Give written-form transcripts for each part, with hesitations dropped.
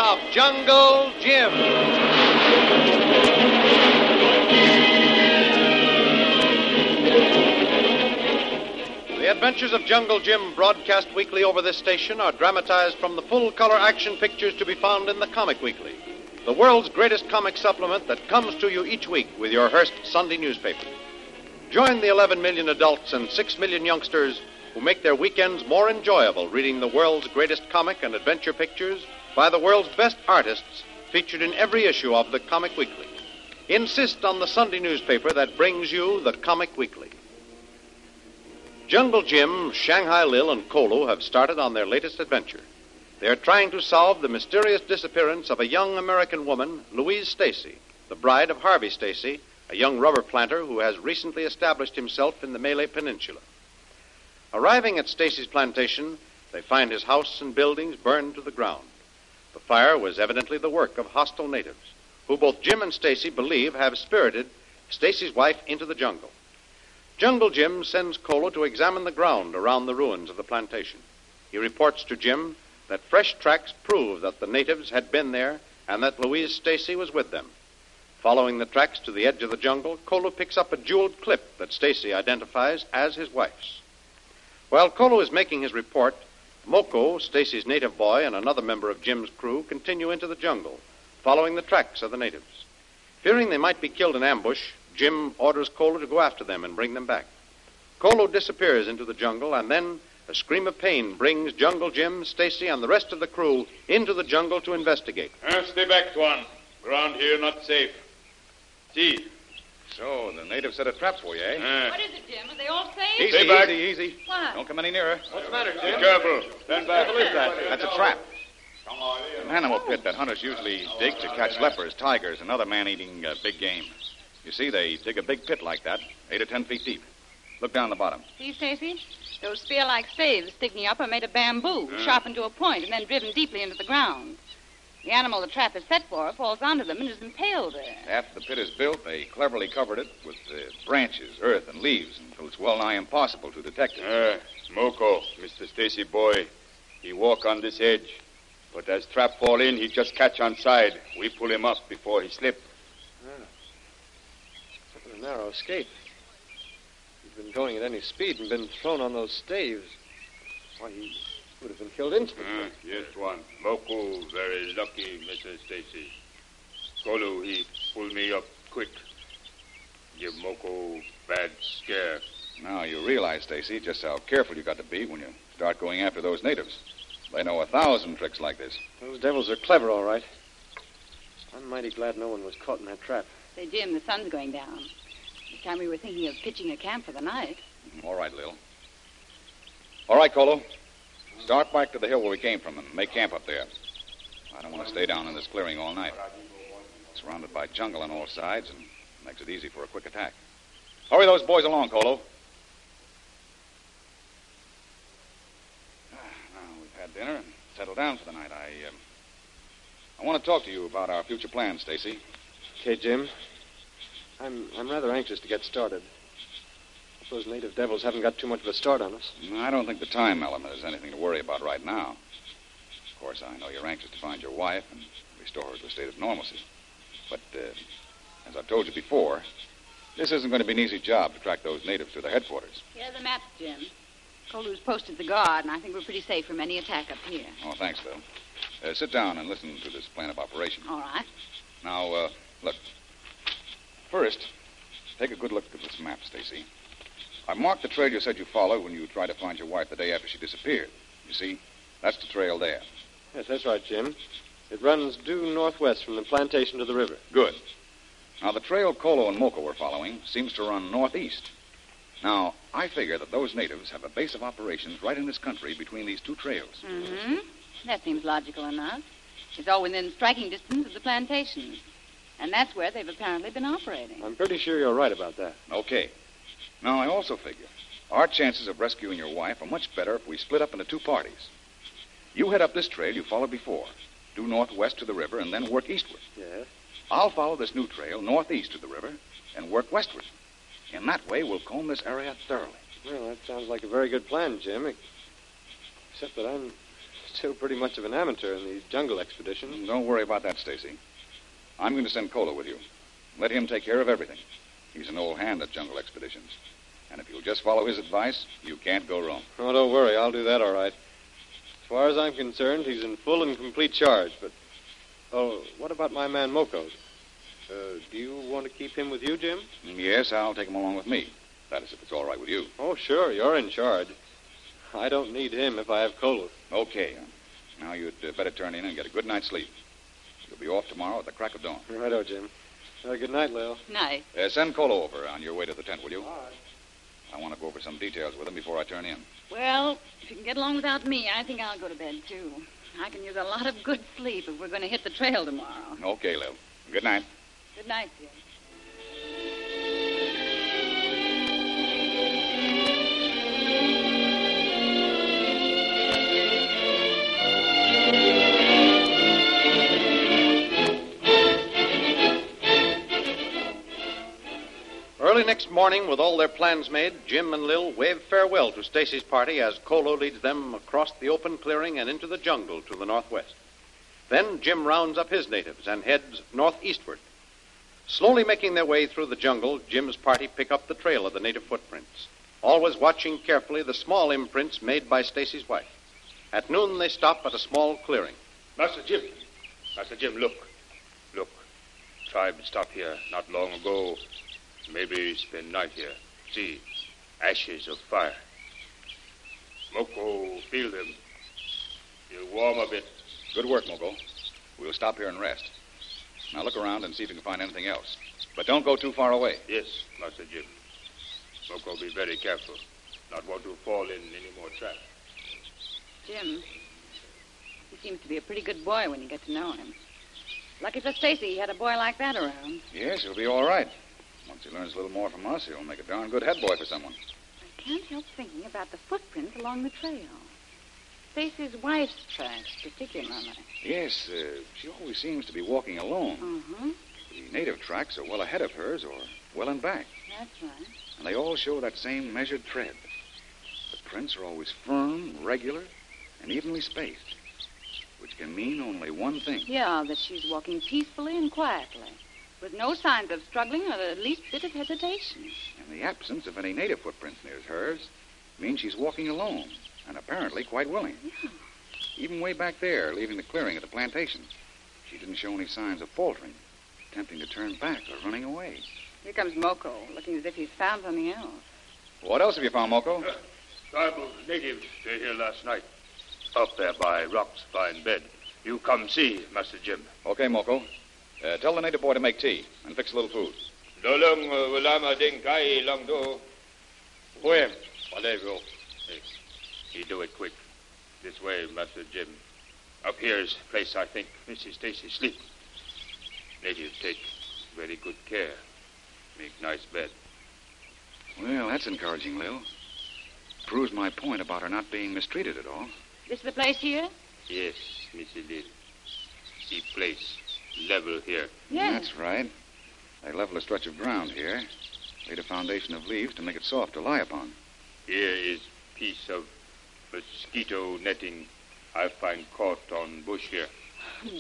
of Jungle Jim. The adventures of Jungle Jim, broadcast weekly over this station, are dramatized from the full-color action pictures to be found in the Comic Weekly, the world's greatest comic supplement that comes to you each week with your Hearst Sunday newspaper. Join the 11 million adults and 6 million youngsters who make their weekends more enjoyable reading the world's greatest comic and adventure pictures by the world's best artists featured in every issue of the Comic Weekly. Insist on the Sunday newspaper that brings you the Comic Weekly. Jungle Jim, Shanghai Lil, and Kolu have started on their latest adventure. They are trying to solve the mysterious disappearance of a young American woman, Louise Stacy, the bride of Harvey Stacy, a young rubber planter who has recently established himself in the Malay Peninsula. Arriving at Stacy's plantation, they find his house and buildings burned to the ground. The fire was evidently the work of hostile natives, who both Jim and Stacy believe have spirited Stacy's wife into the jungle. Jungle Jim sends Kolu to examine the ground around the ruins of the plantation. He reports to Jim that fresh tracks prove that the natives had been there and that Louise Stacy was with them. Following the tracks to the edge of the jungle, Kolu picks up a jeweled clip that Stacy identifies as his wife's. While Kolu is making his report, Moko, Stacy's native boy, and another member of Jim's crew continue into the jungle, following the tracks of the natives. Fearing they might be killed in ambush, Jim orders Kolu to go after them and bring them back. Kolu disappears into the jungle, and then a scream of pain brings Jungle Jim, Stacy, and the rest of the crew into the jungle to investigate. Stay back, Tuan. Ground here not safe. See. So, the natives set a trap for you, eh? What is it, Jim? Are they all safe? Easy. What? Don't come any nearer. What's the matter, Jim? Be careful. Stand back. What is that? That's a trap. An animal pit that hunters usually dig to catch leopards, tigers, and other man-eating big game. You see, they dig a big pit like that, 8 or 10 feet deep. Look down the bottom. See, Stacy? Those spear-like staves sticking up are made of bamboo, sharpened to a point, and then driven deeply into the ground. The animal the trap is set for falls onto them and is impaled there. After the pit is built, they cleverly covered it with branches, earth, and leaves until it's well-nigh impossible to detect it. Moko, Mr. Stacy boy, he walk on this edge. But as trap fall in, he just catch on side. We pull him up before he slip. What a narrow escape. He'd been going at any speed and been thrown on those staves. Why, he would have been killed instantly. Yes, Tuan. Moko very lucky, Mr. Stacy. Kolu, he pull me up quick. Give Moko bad scare. Now, you realize, Stacy, just how careful you got to be when you start going after those natives. They know 1,000 tricks like this. Those devils are clever, all right. I'm mighty glad no one was caught in that trap. Say, Jim, the sun's going down. This time we were thinking of pitching a camp for the night. All right, Lil. All right, Kolu. Start back to the hill where we came from and make camp up there. I don't want to stay down in this clearing all night. It's surrounded by jungle on all sides and makes it easy for a quick attack. Hurry those boys along, Kolu. Now we've had dinner and settled down for the night. I want to talk to you about our future plans, Stacy. Okay, Jim. I'm rather anxious to get started. Those native devils haven't got too much of a start on us. I don't think the time element is anything to worry about right now. Of course, I know you're anxious to find your wife and restore her to a state of normalcy. But, as I've told you before, this isn't going to be an easy job to track those natives to their headquarters. Here's the map, Jim. Kolu's posted the guard, and I think we're pretty safe from any attack up here. Oh, thanks, Lil. Sit down and listen to this plan of operation. All right. Now, look. First, take a good look at this map, Stacy. I marked the trail you said you followed when you tried to find your wife the day after she disappeared. You see, that's the trail there. Yes, that's right, Jim. It runs due northwest from the plantation to the river. Good. Now, the trail Kolu and Moko were following seems to run northeast. Now, I figure that those natives have a base of operations right in this country between these two trails. Mm-hmm. That seems logical enough. It's all within striking distance of the plantations. And that's where they've apparently been operating. I'm pretty sure you're right about that. Okay. Now, I also figure our chances of rescuing your wife are much better if we split up into two parties. You head up this trail you followed before, due northwest to the river, and then work eastward. Yes? I'll follow this new trail northeast to the river and work westward. In that way, we'll comb this area thoroughly. Well, that sounds like a very good plan, Jim. Except that I'm still pretty much of an amateur in these jungle expeditions. Don't worry about that, Stacy. I'm going to send Kolu with you. Let him take care of everything. He's an old hand at jungle expeditions. And if you'll just follow his advice, you can't go wrong. Oh, don't worry. I'll do that all right. As far as I'm concerned, he's in full and complete charge. But, oh, what about my man Moko? Do you want to keep him with you, Jim? Yes, I'll take him along with me. That is, if it's all right with you. Oh, sure. You're in charge. I don't need him if I have Kolu. Okay. Now you'd better turn in and get a good night's sleep. You'll be off tomorrow at the crack of dawn. Righto, Jim. Good night, Lil. Night. Send Kolu over on your way to the tent, will you? All right. I want to go over some details with him before I turn in. Well, if you can get along without me, I think I'll go to bed, too. I can use a lot of good sleep if we're going to hit the trail tomorrow. Okay, Lil. Good night. Good night, Jim. Early next morning, with all their plans made, Jim and Lil wave farewell to Stacy's party as Kolu leads them across the open clearing and into the jungle to the northwest. Then Jim rounds up his natives and heads northeastward. Slowly making their way through the jungle, Jim's party pick up the trail of the native footprints, always watching carefully the small imprints made by Stacy's wife. At noon, they stop at a small clearing. Master Jim, look. Look. Tribe stopped here not long ago. Maybe spend night here. See, ashes of fire. Moko, feel them. You'll warm a bit. Good work, Moko. We'll stop here and rest. Now look around and see if you can find anything else. But don't go too far away. Yes, Master Jim. Moko, be very careful. Not want to fall in any more traps. Jim, he seems to be a pretty good boy when you get to know him. Lucky for Stacy, he had a boy like that around. Yes, he'll be all right. Once he learns a little more from us, he'll make a darn good head boy for someone. I can't help thinking about the footprints along the trail. Stacy's wife's tracks, particularly. Yes, she always seems to be walking alone. Mm-hmm. The native tracks are well ahead of hers or well in back. That's right. And they all show that same measured tread. The prints are always firm, regular, and evenly spaced, which can mean only one thing. Yeah, that she's walking peacefully and quietly, with no signs of struggling or the least bit of hesitation. And the absence of any native footprints near hers means she's walking alone, and apparently quite willing. Yeah. Even way back there, leaving the clearing at the plantation, she didn't show any signs of faltering, attempting to turn back or running away. Here comes Moko, looking as if he's found something else. What else have you found, Moko? Tribal natives, they're here last night. Up there by rocks, fine bed. You come see, Master Jim. Okay, Moko. Tell the native boy to make tea and fix a little food. Dolong ulama ding kai long do. Where? Whatever. You do it quick. This way, Master Jim. Up here's place I think Mrs. Stacy sleep. Native take very good care. Make nice bed. Well, that's encouraging, Lil. Proves my point about her not being mistreated at all. This the place here? Yes, Missy Lil. See place. Level here. Yes. That's right. They level a stretch of ground here. Laid a foundation of leaves to make it soft to lie upon. Here is piece of mosquito netting I find caught on bush here.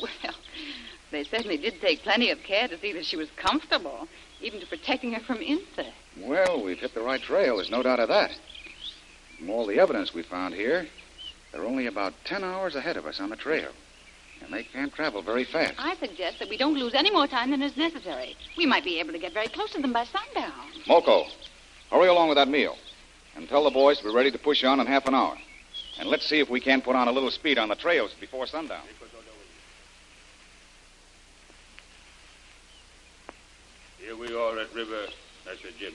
Well, they certainly did take plenty of care to see that she was comfortable, even to protecting her from insects. Well, we've hit the right trail. There's no doubt of that. From all the evidence we found here, they're only about 10 hours ahead of us on the trail. And they can't travel very fast. I suggest that we don't lose any more time than is necessary. We might be able to get very close to them by sundown. Moko, hurry along with that meal. And tell the boys to be ready to push on in half an hour. And let's see if we can't put on a little speed on the trails before sundown. Here we are at river, Master Jim.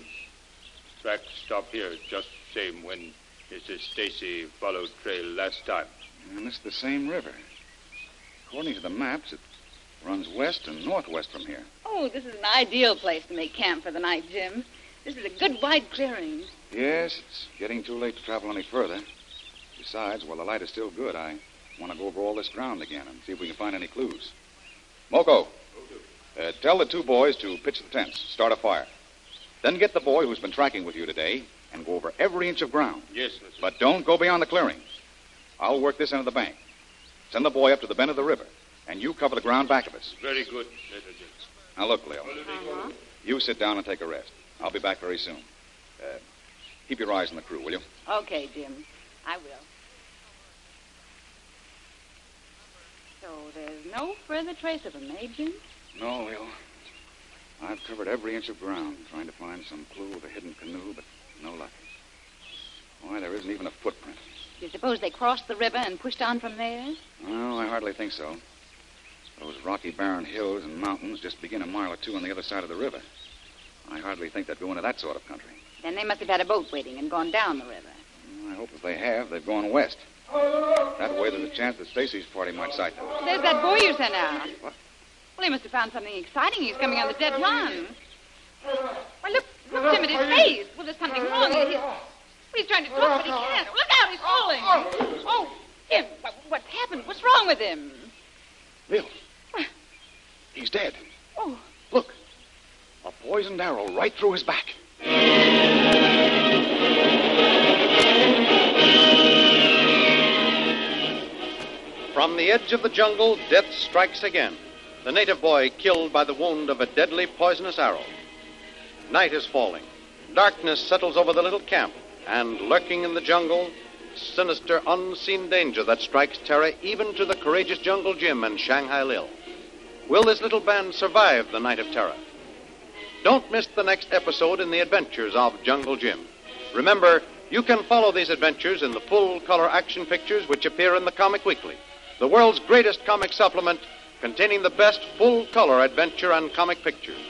Track stop here just same when Mrs. Stacy followed trail last time. And it's the same river. According to the maps, it runs west and northwest from here. Oh, this is an ideal place to make camp for the night, Jim. This is a good wide clearing. Yes, it's getting too late to travel any further. Besides, while the light is still good, I want to go over all this ground again and see if we can find any clues. Moko, tell the two boys to pitch the tents, start a fire. Then get the boy who's been tracking with you today and go over every inch of ground. Yes, Mr. But don't go beyond the clearing. I'll work this end of the bank. Send the boy up to the bend of the river, and you cover the ground back of us. Very good, Little Jim. Now, look, Lil. Uh-huh. You sit down and take a rest. I'll be back very soon. Keep your eyes on the crew, will you? Okay, Jim. I will. So there's no further trace of him, eh, Jim? No, Lil. I've covered every inch of ground trying to find some clue of a hidden canoe, but no luck. Why, there isn't even a footprint. You suppose they crossed the river and pushed on from there? Well, I hardly think so. Those rocky, barren hills and mountains just begin a mile or two on the other side of the river. I hardly think they'd go into that sort of country. Then they must have had a boat waiting and gone down the river. I hope if they have, they've gone west. That way there's a chance that Stacy's party might sight them. There's that boy you sent out. What? Well, he must have found something exciting. He's coming on the dead run. Why, look, Jim, at his face. Well, there's something wrong. He's trying to talk, but he can't. Look out, he's falling. Oh, Jim, what's happened? What's wrong with him? Lil, he's dead. Oh. Look, a poisoned arrow right through his back. From the edge of the jungle, death strikes again. The native boy killed by the wound of a deadly poisonous arrow. Night is falling. Darkness settles over the little camp, and lurking in the jungle, sinister, unseen danger that strikes terror even to the courageous Jungle Jim and Shanghai Lil. Will this little band survive the night of terror? Don't miss the next episode in the adventures of Jungle Jim. Remember, you can follow these adventures in the full-color action pictures which appear in the Comic Weekly, the world's greatest comic supplement containing the best full-color adventure and comic pictures.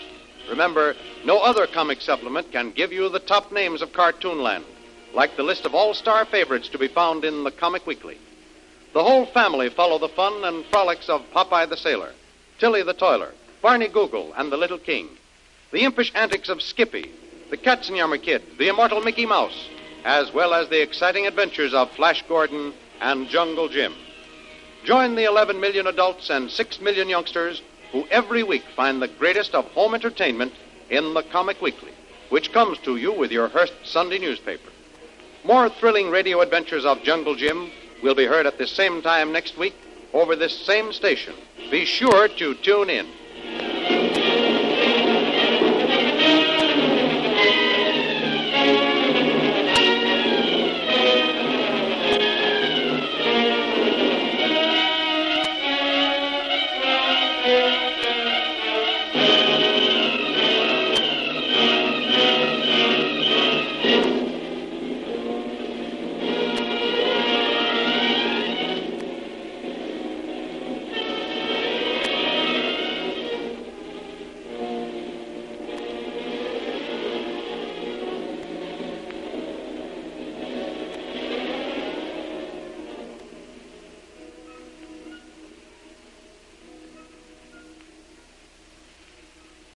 Remember, no other comic supplement can give you the top names of Cartoonland, like the list of all-star favorites to be found in the Comic Weekly. The whole family follow the fun and frolics of Popeye the Sailor, Tilly the Toiler, Barney Google, and the Little King. The impish antics of Skippy, the Katzenjammer Kid, the immortal Mickey Mouse, as well as the exciting adventures of Flash Gordon and Jungle Jim. Join the 11 million adults and 6 million youngsters who every week find the greatest of home entertainment in the Comic Weekly, which comes to you with your Hearst Sunday newspaper. More thrilling radio adventures of Jungle Jim will be heard at the same time next week over this same station. Be sure to tune in.